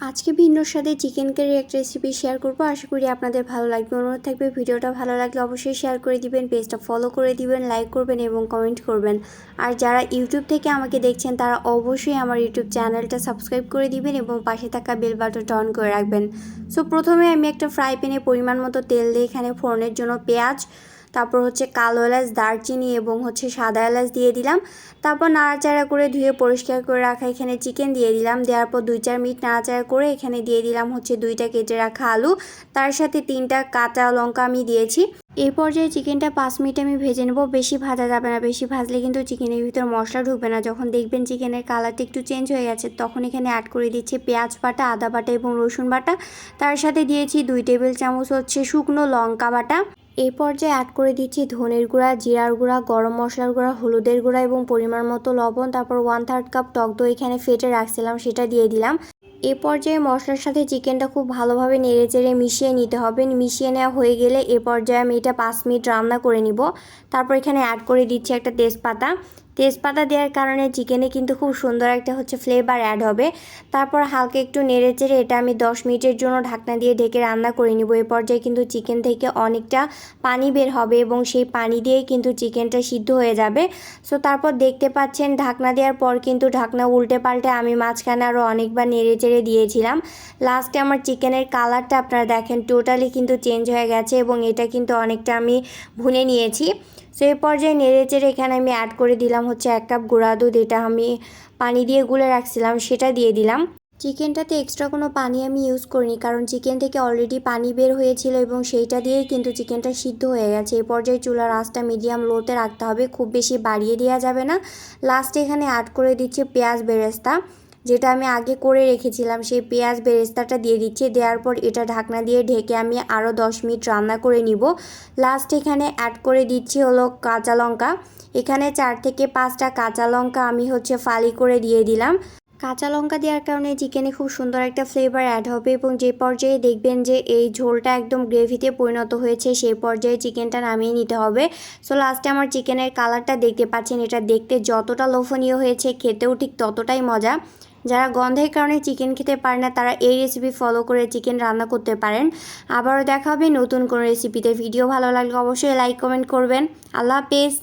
আজকে ভিন্নর সাথে chicken curry একটা রেসিপি শেয়ার করবো। আশা করি আপনাদের ভালো লাগবে। অনুরোধ থাকবে ভিডিওটা ভালো লাগলে অবশ্যই শেয়ার করে দিবেন, পেজটা ফলো করে দিবেন, লাইক করবেন এবং কমেন্ট করবেন। আর যারা ইউটিউব থেকে আমাকে দেখছেন তারা অবশ্যই আমার ইউটিউব চ্যানেলটা সাবস্ক্রাইব করে দিবেন এবং পাশে থাকা বেল বাটনটা অন করে রাখবেন। সো প্রথমে আমি একটা ফ্রাই প্যানে পরিমাণ মতো তেল দিয়ে এখানে ফোড়নের জন্য পেঁয়াজ, তারপর হচ্ছে কালো এলাচ, দারচিনি এবং হচ্ছে সাদা এলাচ দিয়ে দিলাম। তারপর নাড়াচাড়া করে ধুয়ে পরিষ্কার করে রাখা এখানে চিকেন দিয়ে দিলাম। দেওয়ার পর 2-4 মিনিট নাড়াচাড়া করে এখানে দিয়ে দিলাম হচ্ছে 2টা কেটে রাখা আলু, তার সাথে 3টা কাঁচা লঙ্কা আমি দিয়েছি। এই পর্যায়ে চিকেনটা 5 মিনিট আমি ভেজে নেব। বেশি ভাজা যাবে না, বেশি ভাজলে কিন্তু চিকেনের ভিতর মশলা ঢুকবে না। যখন দেখবেন চিকেনের কালারটা একটু চেঞ্জ হয়ে গেছে তখন এখানে অ্যাড করে দিচ্ছি পেঁয়াজ বাটা, আদা বাটা এবং রসুন বাটা। তার সাথে দিয়েছি 2 টেবিল চামচ হচ্ছে শুকনো লঙ্কা বাটা। এই পর্যায়ে অ্যাড করে দিচ্ছি ধনের গুঁড়া, জিরার গুঁড়া, গরম মশলার গুঁড়া, হলুদের গুঁড়া এবং পরিমাণ মতো লবণ। তারপর 1/3 কাপ টক দই এখানে ফেটে রাখছিলাম সেটা দিয়ে দিলাম। এ পর্যায়ে মশলার সাথে চিকেনটা খুব ভালোভাবে নেড়েচেড়ে মিশিয়ে নিতে হবে। মিশিয়ে নেওয়া হয়ে গেলে এ পর্যায়ে আমি এটা 5 মিনিট রান্না করে নিব। তারপর এখানে অ্যাড করে দিচ্ছি একটা তেজপাতা দেওয়ার কারণে চিকেনে কিন্তু খুব সুন্দর একটা হচ্ছে ফ্লেভার অ্যাড হবে। তারপর হালকা একটু নেড়েচেড়ে এটা আমি 10 মিনিটের জন্য ঢাকনা দিয়ে ঢেকে রান্না করে নিব। এই পর্যায়ে কিন্তু চিকেন থেকে অনেকটা পানি বের হবে এবং সেই পানি দিয়েই কিন্তু চিকেনটা সিদ্ধ হয়ে যাবে। সো তারপর দেখতে পাচ্ছেন ঢাকনা দেওয়ার পর কিন্তু ঢাকনা উল্টে পাল্টে আমি মাঝখানে আরও অনেকবার নেড়েচেড়ে দিয়েছিলাম। লাস্টে আমার চিকেনের কালারটা আপনারা দেখেন টোটালি কিন্তু চেঞ্জ হয়ে গেছে এবং এটা কিন্তু অনেকটা আমি ভুনে নিয়েছি। সো এই পর্যায়ে নেড়েচেড়ে এখানে আমি অ্যাড করে দিলাম হচ্ছে 1 কাপ গুঁড়া দুধ। এটা আমি পানি দিয়ে গুলে রাখছিলাম সেটা দিয়ে দিলাম। চিকেনটাতে এক্সট্রা কোনো পানি আমি ইউজ করিনি, কারণ চিকেন থেকে অলরেডি পানি বের হয়েছিল এবং সেইটা দিয়েই কিন্তু চিকেনটা সিদ্ধ হয়ে গেছে। এই পর্যায়ে চুলার আঁচটা মিডিয়াম লোতে রাখতে হবে, খুব বেশি বাড়িয়ে দেওয়া যাবে না। লাস্টে এখানে অ্যাড করে দিচ্ছি পেঁয়াজ বেরেস্তা, যেটা আমি আগে করে রেখেছিলাম। সেই পেঁয়াজ বেরেস্তাটা দিয়ে দিচ্ছি। দেওয়ার পর এটা ঢাকনা দিয়ে ঢেকে আমি আরও 10 মিনিট রান্না করে নিব। লাস্ট এখানে অ্যাড করে দিচ্ছি হলো কাঁচা লঙ্কা। এখানে 4 থেকে 5টা কাঁচা লঙ্কা আমি হচ্ছে ফালি করে দিয়ে দিলাম। কাঁচা লঙ্কা দেওয়ার কারণে চিকেনে খুব সুন্দর একটা ফ্লেভার অ্যাড হবে এবং যে পর্যায়ে দেখবেন যে এই ঝোলটা একদম গ্রেভিতে পরিণত হয়েছে সেই পর্যায়ে চিকেনটা নামিয়ে নিতে হবে। সো লাস্টে আমার চিকেনের কালারটা দেখতে পাচ্ছেন, এটা দেখতে যতটা লোভনীয় হয়েছে খেতেও ঠিক ততটাই মজা। যারা গন্ধের কারণে চিকেন খেতে পারে না তারা এই রেসিপি ফলো করে চিকেন রান্না করতে পারেন। আবারও দেখা হবে নতুন কোনো রেসিপিতে। ভিডিও ভালো লাগলে অবশ্যই লাইক কমেন্ট করবেন। আল্লাহ হাফেজ।